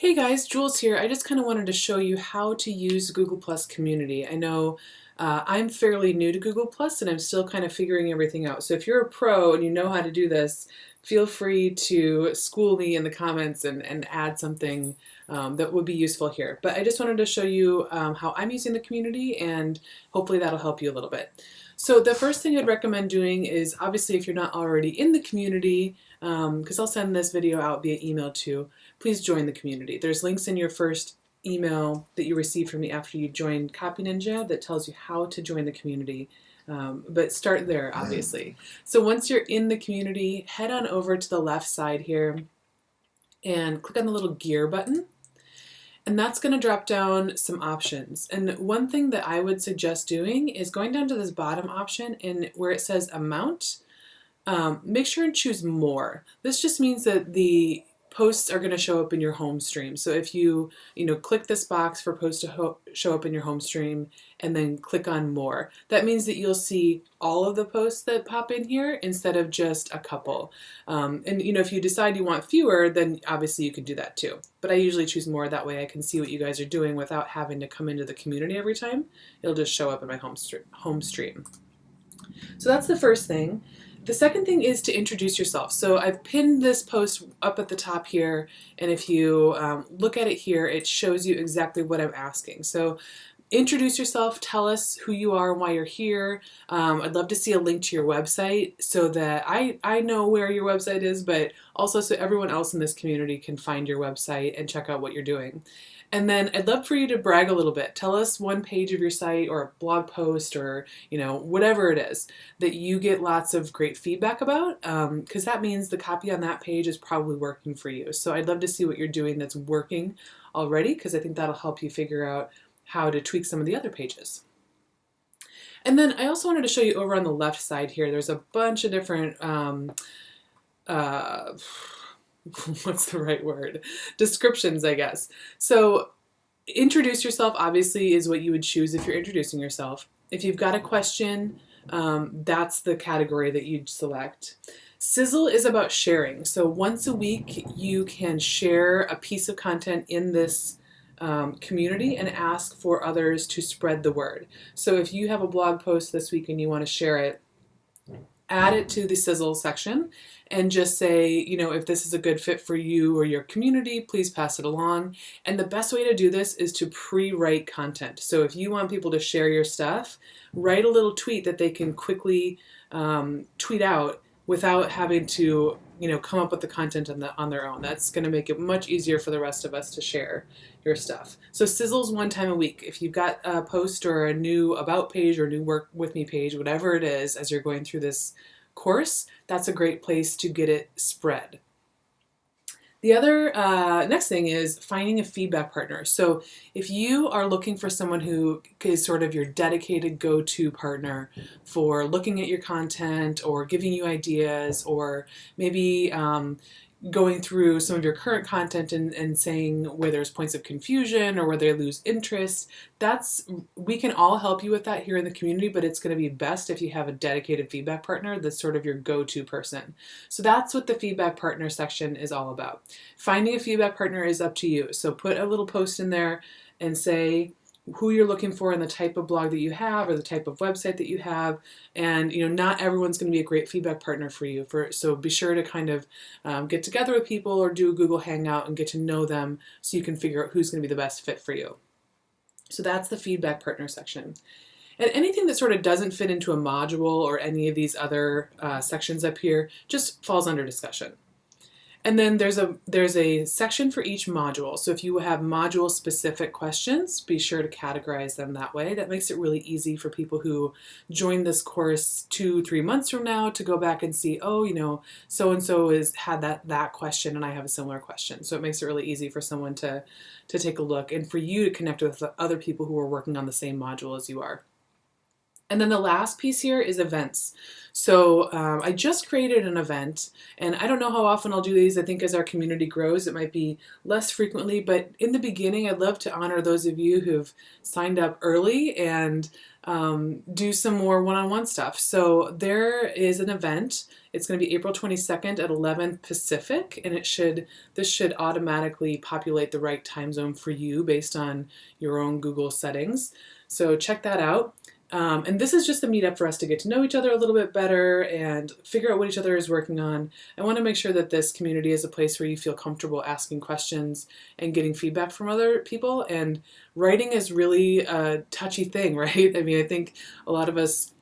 Hey guys, Jules here. I just kind of wanted to show you how to use Google Plus Community. I know I'm fairly new to Google Plus and I'm still kind of figuring everything out. So if you're a pro and you know how to do this, feel free to school me in the comments and add something that would be useful here. But I just wanted to show you how I'm using the community, and hopefully that'll help you a little bit. So the first thing I'd recommend doing is, obviously if you're not already in the community, because I'll send this video out via email too, please join the community. There's links in your first email that you receive from me after you join Copy Ninja that tells you how to join the community. But start there, obviously. So once you're in the community, head on over to the left side here and click on the little gear button. And that's going to drop down some options. And one thing that I would suggest doing is going down to this bottom option, and where it says amount, make sure and choose more. This just means that the posts are going to show up in your home stream. So if you click this box for posts to show up in your home stream and then click on more, that means that you'll see all of the posts that pop in here instead of just a couple. And if you decide you want fewer, then obviously you can do that too. But I usually choose more, that way I can see what you guys are doing without having to come into the community every time. It'll just show up in my home stream. So that's the first thing. The second thing is to introduce yourself. So I've pinned this post up at the top here, and if you look at it here, it shows you exactly what I'm asking. So introduce yourself, tell us who you are and why you're here. I'd love to see a link to your website so that I know where your website is, but also so everyone else in this community can find your website and check out what you're doing. And then I'd love for you to brag a little bit. Tell us one page of your site or a blog post or whatever it is that you get lots of great feedback about, because that means the copy on that page is probably working for you. So I'd love to see what you're doing that's working already, because I think that'll help you figure out how to tweak some of the other pages. And then I also wanted to show you over on the left side here, there's a bunch of different what's the right word? Descriptions, I guess. So introduce yourself obviously is what you would choose if you're introducing yourself. If you've got a question, that's the category that you'd select. Sizzle is about sharing. So once a week you can share a piece of content in this community and ask for others to spread the word. So if you have a blog post this week and you want to share it, add it to the Sizzle section and just say, if this is a good fit for you or your community, please pass it along. And the best way to do this is to pre-write content. So if you want people to share your stuff, write a little tweet that they can quickly tweet out without having to come up with the content on their own. That's going to make it much easier for the rest of us to share your stuff. So Sizzle's one time a week. If you've got a post or a new about page or new work with me page, whatever it is, as you're going through this course, that's a great place to get it spread. The other next thing is finding a feedback partner. So if you are looking for someone who is sort of your dedicated go-to partner for looking at your content or giving you ideas, or maybe going through some of your current content and saying where there's points of confusion or where they lose interest, we can all help you with that here in the community, but it's going to be best if you have a dedicated feedback partner that's sort of your go-to person. So that's what the feedback partner section is all about. Finding a feedback partner is up to you. So put a little post in there and say who you're looking for and the type of blog that you have or the type of website that you have. And not everyone's going to be a great feedback partner for you. So be sure to kind of get together with people or do a Google Hangout and get to know them so you can figure out who's going to be the best fit for you. So that's the feedback partner section. And anything that sort of doesn't fit into a module or any of these other sections up here just falls under discussion. And then there's a section for each module. So if you have module specific questions, be sure to categorize them that way. That makes it really easy for people who join this course 2-3 months from now to go back and see, oh, so-and-so has had that question and I have a similar question. So it makes it really easy for someone to take a look and for you to connect with other people who are working on the same module as you are. And then the last piece here is events. So I just created an event, and I don't know how often I'll do these. I think as our community grows, it might be less frequently, but in the beginning, I'd love to honor those of you who've signed up early and do some more one-on-one stuff. So there is an event. It's going to be April 22nd at 11 Pacific, and this should automatically populate the right time zone for you based on your own Google settings. So check that out. And this is just a meetup for us to get to know each other a little bit better and figure out what each other is working on. I want to make sure that this community is a place where you feel comfortable asking questions and getting feedback from other people. And writing is really a touchy thing, right? I mean, I think a lot of us,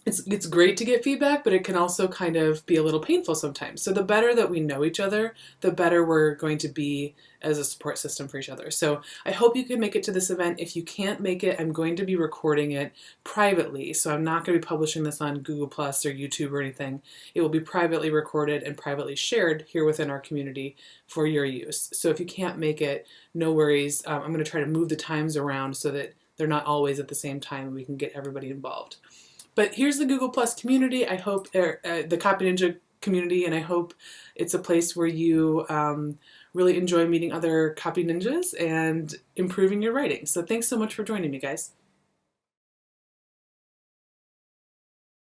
it's great to get feedback, but it can also kind of be a little painful sometimes. So the better that we know each other, the better we're going to be as a support system for each other. So I hope you can make it to this event. If you can't make it, I'm going to be recording it privately. So I'm not going to be publishing this on Google Plus or YouTube or anything. It will be privately recorded and privately shared here within our community for your use. So if you can't make it, no worries. I'm going to try to move the times around so that they're not always at the same time and we can get everybody involved. But here's the Google Plus community. I hope the Copy Ninja community, and I hope it's a place where you really enjoy meeting other Copy Ninjas and improving your writing. So thanks so much for joining me, guys.